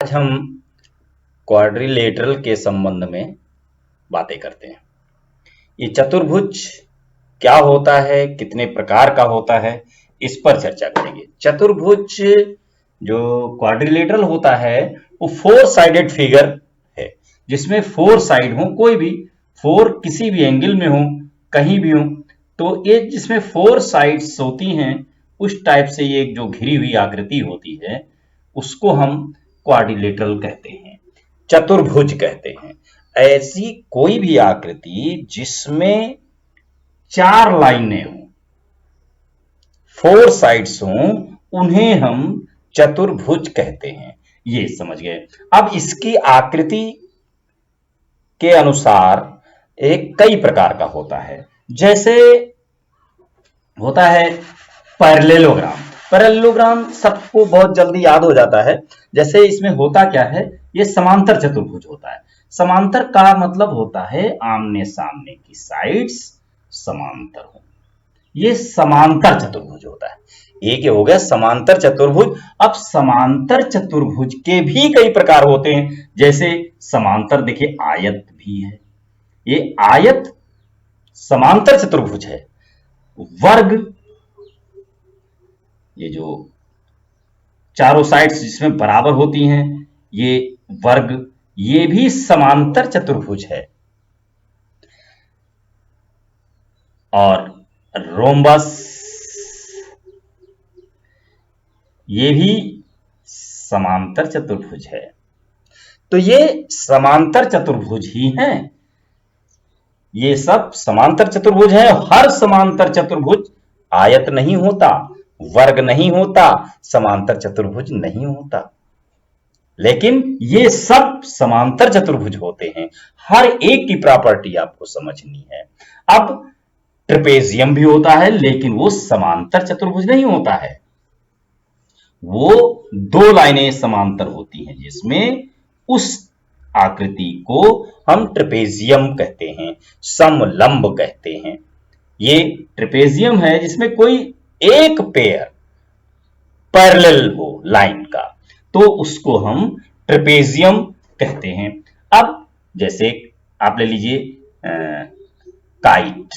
आज हम क्वाड्रिलेटरल के संबंध में बातें करते हैं। ये चतुर्भुज क्या होता है, कितने प्रकार का होता है, इस पर चर्चा करेंगे। चतुर्भुज जो क्वाड्रिलेटरल होता है वो 4 साइडेड फिगर है, जिसमें 4 साइड हो, कोई भी 4 किसी भी एंगल में हो, कहीं भी हो, तो ये जिसमें 4 साइड्स होती हैं उस टाइप से ये जो घिरी हुई आकृति होती है उसको हम क्वाड्रिलेटरल कहते हैं, चतुर्भुज कहते हैं। ऐसी कोई भी आकृति जिसमें 4 लाइनें हों, 4 साइड्स हों, उन्हें हम चतुर्भुज कहते हैं। ये समझ गए। अब इसकी आकृति के अनुसार एक कई प्रकार का होता है। जैसे होता है पैरेललोग्राम। पैरेललोग्राम सबको बहुत जल्दी याद हो जाता है। जैसे इसमें होता क्या है, ये समांतर चतुर्भुज होता है। समांतर का मतलब होता है आमने सामने की साइड्स समांतर हो, ये समांतर चतुर्भुज होता है। एक हो गया समांतर चतुर्भुज। अब समांतर चतुर्भुज के भी कई प्रकार होते हैं। जैसे समांतर देखिए आयत भी है, ये आयत समांतर चतुर्भुज है। वर्ग, ये जो चारों साइड्स जिसमें बराबर होती हैं, ये वर्ग, ये भी समांतर चतुर्भुज है। और रोम्बस, ये भी समांतर चतुर्भुज है। तो ये समांतर चतुर्भुज ही हैं। ये सब समांतर चतुर्भुज है। हर समांतर चतुर्भुज आयत नहीं होता, वर्ग नहीं होता, समांतर चतुर्भुज नहीं होता, लेकिन ये सब समांतर चतुर्भुज होते हैं। हर एक की प्रॉपर्टी आपको समझनी है। अब ट्रेपेजियम भी होता है, लेकिन वो समांतर चतुर्भुज नहीं होता है। वो 2 लाइनें समांतर होती हैं, जिसमें उस आकृति को हम ट्रेपेजियम कहते हैं, समलंब कहते हैं। ये ट्रेपेजियम है जिसमें कोई एक पेयर पैरेलल हो लाइन का, तो उसको हम ट्रेपेजियम कहते हैं। अब जैसे आप ले लीजिए काइट।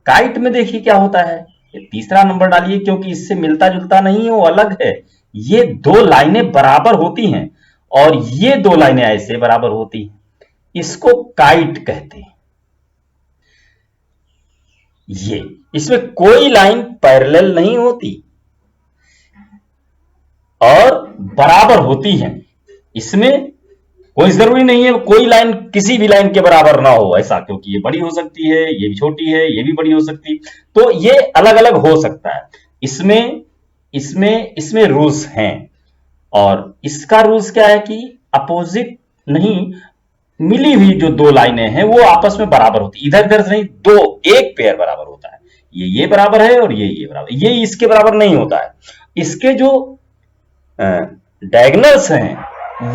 काइट में देखिए क्या होता है, ये तीसरा नंबर डालिए क्योंकि इससे मिलता जुलता नहीं है, वो अलग है। ये 2 लाइनें बराबर होती हैं और ये 2 लाइनें ऐसे बराबर होती हैं, इसको काइट कहते हैं। ये इसमें कोई लाइन पैरेलल नहीं होती और बराबर होती है। इसमें कोई जरूरी नहीं है कोई लाइन किसी भी लाइन के बराबर ना हो, ऐसा, क्योंकि ये बड़ी हो सकती है, ये भी छोटी है, ये भी बड़ी हो सकती, तो ये अलग अलग हो सकता है। इसमें इसमें इसमें रूल्स हैं, और इसका रूल्स क्या है कि अपोजिट नहीं, मिली हुई जो 2 लाइनें हैं वो आपस में बराबर होती, इधर उधर नहीं, एक पेयर बराबर होता है। ये बराबर है और ये बराबर, ये इसके बराबर नहीं होता है। इसके जो डायगोनल्स हैं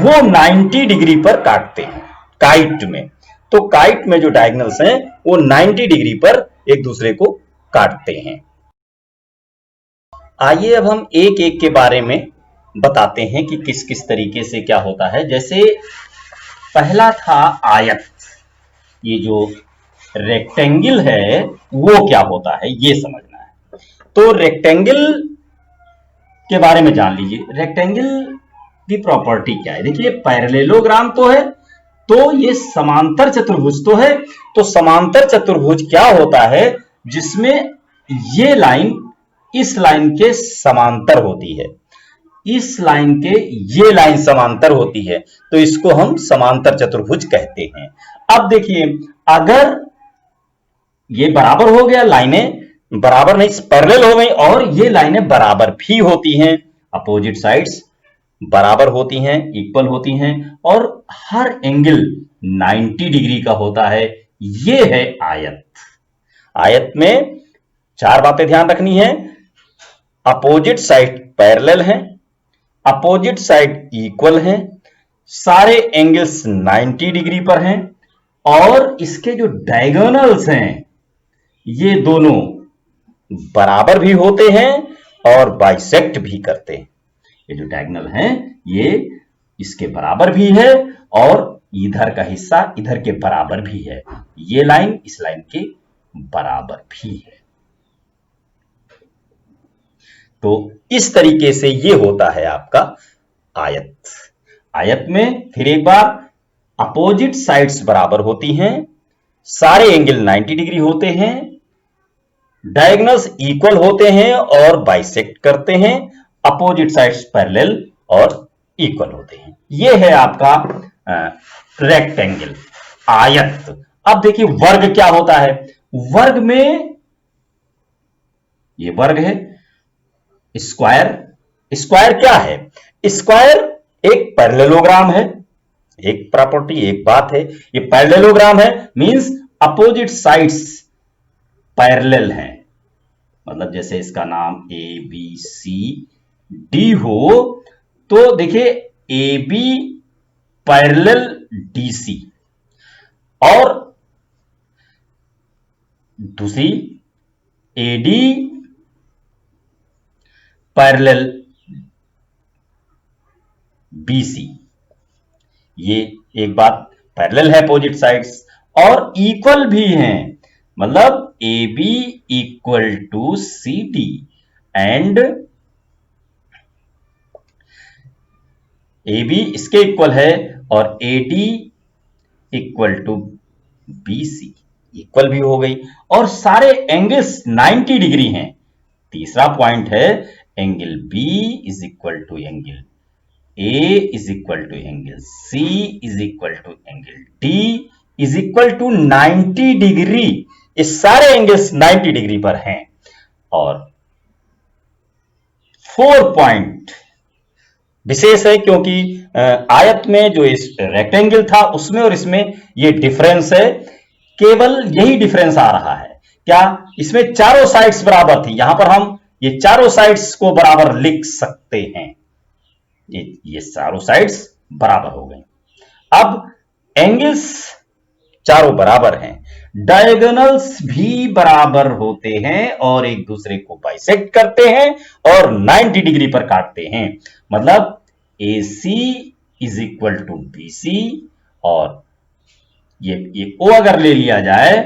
वो 90 डिग्री पर काटते हैं काइट में। तो काइट में जो डायगोनल्स हैं वो 90 डिग्री पर एक दूसरे को काटते हैं। आइए अब हम एक एक के बारे में बताते हैं कि किस किस तरीके से क्या होता है। जैसे पहला था आयत। ये जो रेक्टेंगल है वो क्या होता है ये समझना है। तो रेक्टेंगल के बारे में जान लीजिए। रेक्टेंगल की प्रॉपर्टी क्या है, देखिए पैरेललोग्राम तो है, तो ये समांतर चतुर्भुज तो है। तो समांतर चतुर्भुज क्या होता है, जिसमें ये लाइन इस लाइन के समांतर होती है, इस लाइन के ये लाइन समांतर होती है, तो इसको हम समांतर चतुर्भुज कहते हैं। अब देखिए, अगर ये बराबर हो गया, लाइनें बराबर नहीं पैरेलल हो गई, और ये लाइनें बराबर भी होती हैं, अपोजिट साइड्स बराबर होती हैं, इक्वल होती हैं, और हर एंगल 90 डिग्री का होता है, ये है आयत। आयत में 4 बातें ध्यान रखनी है। अपोजिट साइड पैरेलल हैं, अपोजिट साइड इक्वल हैं, सारे एंगल्स 90 डिग्री पर हैं, और इसके जो डायगोनल्स हैं ये दोनों बराबर भी होते हैं और बाइसेक्ट भी करते हैं। ये जो डायगोनल हैं ये इसके बराबर भी है और इधर का हिस्सा इधर के बराबर भी है। ये लाइन इस लाइन के बराबर भी है। तो इस तरीके से ये होता है आपका आयत। आयत में फिर एक बार अपोजिट साइड्स बराबर होती हैं, सारे एंगल 90 डिग्री होते हैं, डायगोनल्स इक्वल होते हैं और बाइसेक्ट करते हैं, अपोजिट साइड्स पैरेलल और इक्वल होते हैं। ये है आपका रेक्टेंगल, आयत। अब देखिए वर्ग क्या होता है। वर्ग में ये वर्ग है, स्क्वायर। स्क्वायर क्या है? स्क्वायर एक पैरेललोग्राम है। एक प्रॉपर्टी, एक बात है, ये पैरेललोग्राम है, मींस अपोजिट साइड्स पैरेलल हैं। मतलब जैसे इसका नाम ए बी सी डी हो, तो देखिए A B parallel D C, और दूसरी A D parallel B C. ये एक बात, पैरेलल है अपोजिट साइड्स और इक्वल भी हैं। मतलब A B equal to C D and A B इसके इक्वल है और A D equal to B C, equal भी हो गई। और सारे एंगल्स 90 डिग्री हैं। तीसरा पॉइंट है angle B is equal to angle A is equal to angle C is equal to angle D is equal to 90 degree. ये सारे एंगल्स 90 डिग्री पर हैं। और 4 पॉइंट विशेष है, क्योंकि आयत में जो इस रेक्टेंगल था उसमें और इसमें ये डिफरेंस है। केवल यही डिफरेंस आ रहा है क्या, इसमें चारों साइड्स बराबर थी, यहां पर हम ये चारों साइड्स को बराबर लिख सकते हैं। ये चारों साइड्स बराबर हो गए। अब एंगल्स चारों बराबर हैं, डायगोनल्स भी बराबर होते हैं और एक दूसरे को बाइसेक्ट करते हैं और 90 डिग्री पर काटते हैं। मतलब AC is equal to BC, और ये O अगर ले लिया जाए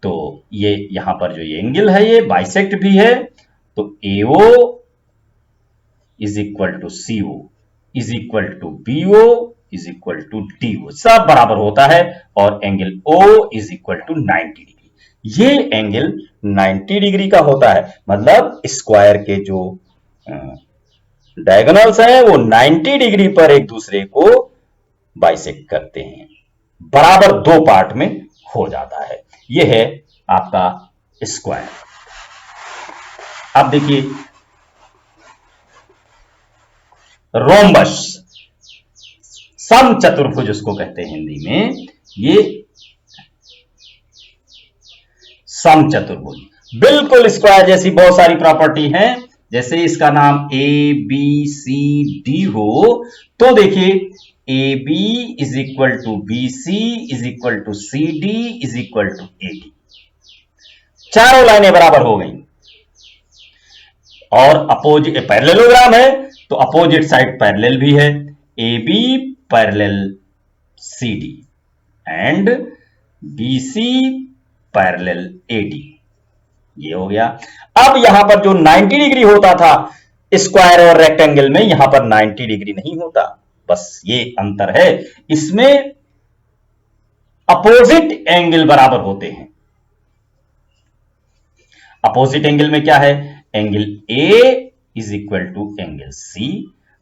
तो ये यहां पर जो ये एंगल है ये बाइसेक्ट भी है, तो AO is equal to CO is equal to BO is equal to DO, सब बराबर होता है और angle O is equal to 90 degree. ये एंगल 90 डिग्री का होता है। मतलब स्क्वायर के जो डायगोनल्स हैं वो 90 डिग्री पर एक दूसरे को बाइसेक्ट करते हैं, बराबर 2 पार्ट में हो जाता है। ये है आपका स्क्वायर। अब देखिए रोम्बस, समचतुर्भुज उसको कहते हैं हिंदी में। ये समचतुर्भुज बिल्कुल स्क्वायर जैसी बहुत सारी प्रॉपर्टी हैं। जैसे इसका नाम ए बी सी डी हो, तो देखिए A B is equal to B C is equal to C D is equal to A D, चारों लाइनें बराबर हो गई। और अपोजिट पैरेललोग्राम है तो अपोजिट साइड पैरेलल भी है, A B parallel C D and B C parallel A D, ये हो गया। अब यहां पर जो 90 डिग्री होता था स्क्वायर और रेक्टेंगल में, यहां पर 90 डिग्री नहीं होता, बस ये अंतर है। इसमें अपोजिट एंगल बराबर होते हैं। अपोजिट एंगल में क्या है, angle A is equal to angle C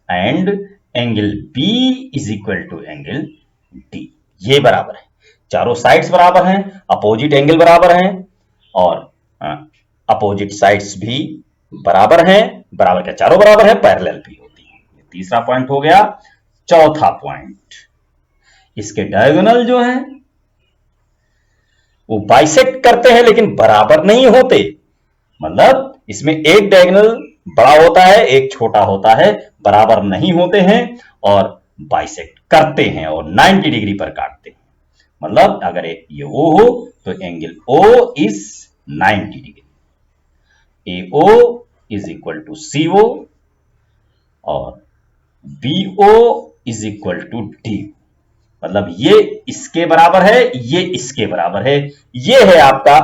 and angle B is equal to angle D, ये बराबर है। चारों साइड्स बराबर हैं, अपोजिट एंगल बराबर हैं और अपोजिट साइड्स भी बराबर हैं। बराबर क्या, चारों बराबर है, पैरेलल भी होती है। तीसरा पॉइंट हो गया। चौथा पॉइंट, इसके डायगोनल जो हैं वो बाइसेक्ट करते हैं लेकिन बराबर नहीं होते। मतलब इसमें एक डायगोनल बड़ा होता है, एक छोटा होता है, बराबर नहीं होते हैं और बाइसेक्ट करते हैं और 90 डिग्री पर काटते हैं। मतलब अगर ये O हो तो angle O is 90 degree, AO is equal to CO और BO is equal to D, मतलब ये इसके बराबर है, ये इसके बराबर है। ये है आपका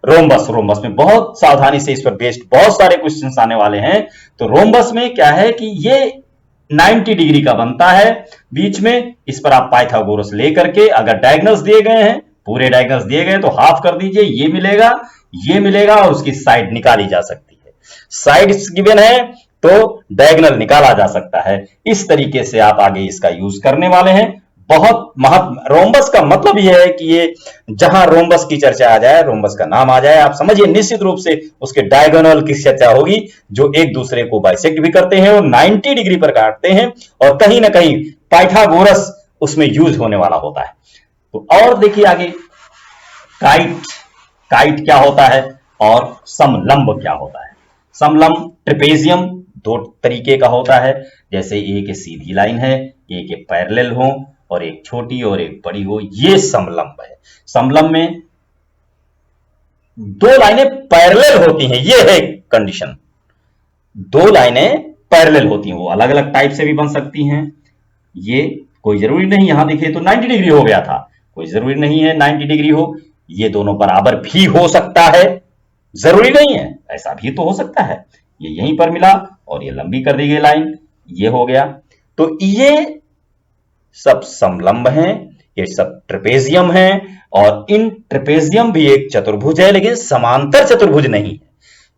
रोम्बस। रोम्बस में बहुत सावधानी से इस पर बेस्ड बहुत सारे क्वेश्चंस आने वाले हैं। तो रोम्बस में क्या है कि ये 90 डिग्री का बनता है बीच में। इस पर आप पाइथागोरस लेकर के, अगर डायगोनल्स दिए गए हैं, पूरे डायगोनल्स दिए गए तो हाफ कर दीजिए, ये मिलेगा और उसकी साइड निकाली जा सकती है। साइड गिवन है तो डायगोनल निकाला जा सकता है। इस तरीके से आप आगे इसका यूज करने वाले हैं। बहुत महत्व, रोम्बस का मतलब यह है कि ये जहां रोम्बस की चर्चा आ जाए, रोम्बस का नाम आ जाए, आप समझिए निश्चित रूप से उसके डायगोनल की चर्चा होगी जो एक दूसरे को बाइसेक्ट भी करते हैं और 90 डिग्री पर काटते हैं, और कहीं ना कहीं पाइथागोरस उसमें यूज होने वाला होता है। तो और देखिए आगे, काइट, काइट क्या होता है और समलंब क्या होता है। समलंब ट्रेपेजियम दो तरीके का होता है, जैसे एक सीधी लाइन है, एक पैरेलल हो, और एक छोटी और एक बड़ी हो, ये समलंब है। समलंब में दो लाइनें पैरेलल होती हैं, ये है कंडीशन। दो लाइनें पैरेलल होती हैं, वो अलग अलग टाइप से भी बन सकती हैं। ये कोई जरूरी नहीं, यहां देखिए तो 90 डिग्री हो गया था, कोई जरूरी नहीं है 90 डिग्री हो, ये दोनों बराबर भी हो सकता है, जरूरी नहीं है, ऐसा भी तो हो सकता है। ये यहीं पर मिला और ये लंबी कर दी गई लाइन, ये हो गया। तो ये सब समलंब हैं, ये सब ट्रेपेजियम हैं, और इन ट्रेपेजियम भी एक चतुर्भुज है, लेकिन समांतर चतुर्भुज नहीं है,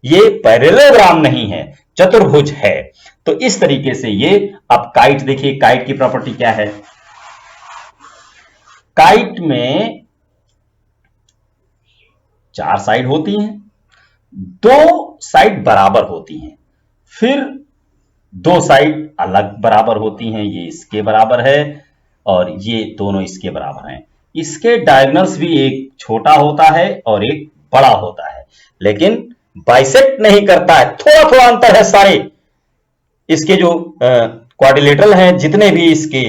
ये पैरेललोग्राम नहीं है, चतुर्भुज है। तो इस तरीके से ये, अब काइट देखिए, काइट की प्रॉपर्टी क्या है। काइट में 4 साइड होती हैं, 2 साइड बराबर होती हैं, फिर 2 साइड अलग बराबर होती हैं, ये इसके बराबर है और ये दोनों इसके बराबर हैं। इसके डायगोनल्स भी एक छोटा होता है और एक बड़ा होता है, लेकिन बाइसेक्ट नहीं करता है, थोड़ा थोड़ा अंतर है सारे। इसके जो क्वाड्रिलेटरल हैं, जितने भी इसके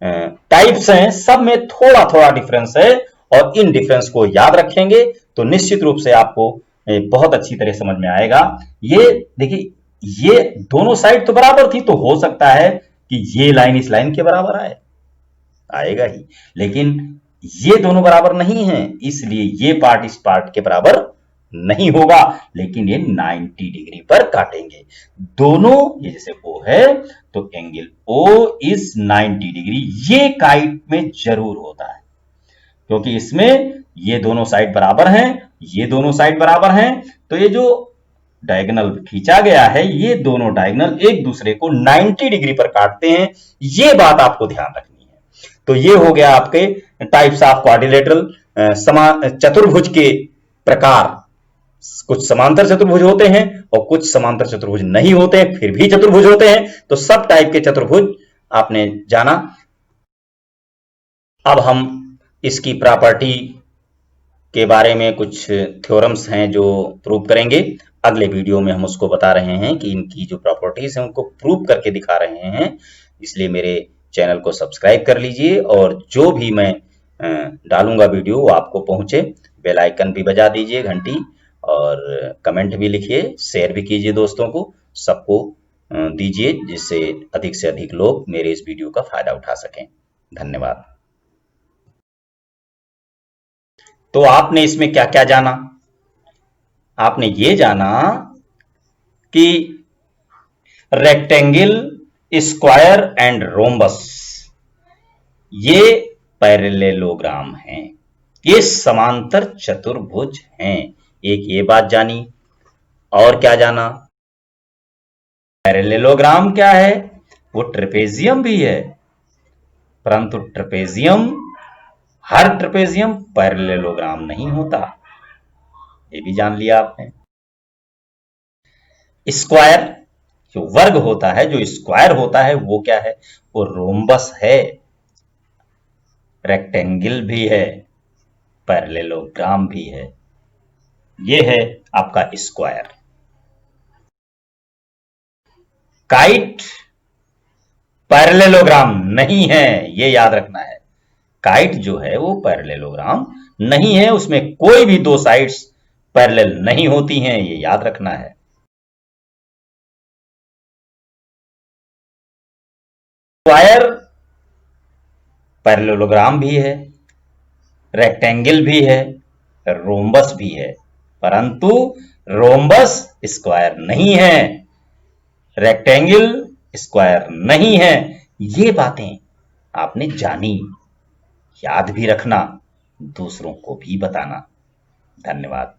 टाइप्स हैं, सब में थोड़ा थोड़ा डिफरेंस है, और इन डिफरेंस को याद रखेंगे तो निश्चित रूप से आपको बहुत अच्छी तरह समझ में आएगा। ये देखिए, ये दोनों साइड तो बराबर थी, तो हो सकता है कि ये लाइन इस लाइन के बराबर आएगा ही, लेकिन ये दोनों बराबर नहीं है, इसलिए ये पार्ट इस पार्ट के बराबर नहीं होगा, लेकिन ये 90 डिग्री पर काटेंगे दोनों। ये जैसे O है तो एंगल O इज 90 डिग्री, ये काइट में जरूर होता है, क्योंकि इसमें ये दोनों साइड बराबर हैं, ये दोनों साइड बराबर हैं, तो ये जो डायगोनल खींचा गया है, ये दोनों डायगोनल एक दूसरे को 90 डिग्री पर काटते हैं, ये बात आपको ध्यान रखनी है। तो ये हो गया आपके टाइप्स ऑफ क्वाड्रिलेटरल, चतुर्भुज के प्रकार। कुछ समांतर चतुर्भुज होते हैं और कुछ समांतर चतुर्भुज नहीं होते हैं, फिर भी चतुर्भुज होते हैं। तो सब टाइप के चतुर्भुज आपने जाना। अब हम इसकी प्रॉपर्टी के बारे में कुछ थ्योरम्स हैं जो प्रूव करेंगे। अगले वीडियो में हम उसको बता रहे हैं कि इनकी जो प्रॉपर्टीज हैं उनको प्रूव करके दिखा रहे हैं, इसलिए मेरे चैनल को सब्सक्राइब कर लीजिए, और जो भी मैं डालूंगा वीडियो वो आपको पहुंचे। बेल आइकन भी बजा दीजिए, घंटी, और कमेंट भी लिखिए, शेयर भी कीजिए दोस्तों को, सबको दीजिए, जिससे अधिक से अधिक लोग मेरे इस वीडियो का फायदा उठा सकें। धन्यवाद। तो आपने इसमें क्या क्या जाना? आपने ये जाना कि रेक्टेंगल, स्क्वायर एंड रोम्बस ये पैरेललोग्राम हैं, ये समांतर चतुर्भुज हैं। एक ये बात जानी, और क्या जाना? पैरेललोग्राम क्या है? वो ट्रेपेजियम भी है, परंतु ट्रेपेजियम, हर ट्रेपेजियम पैरेललोग्राम नहीं होता, ये भी जान लिया आपने। स्क्वायर जो वर्ग होता है, जो स्क्वायर होता है, वो क्या है? वो रोम्बस है, रेक्टेंगल भी है, पैरेललोग्राम भी है। ये है आपका स्क्वायर। काइट पैरेललोग्राम नहीं है, ये याद रखना है। काइट जो है वो पैरेललोग्राम नहीं है, उसमें कोई भी 2 साइड्स पैरेलल नहीं होती हैं, ये याद रखना है। स्क्वायर पैरेललोग्राम भी है, रेक्टेंगल भी है, रोम्बस भी है, परंतु रोम्बस स्क्वायर नहीं है, रेक्टेंगल स्क्वायर नहीं है। ये बातें आपने जानी, याद भी रखना, दूसरों को भी बताना। धन्यवाद।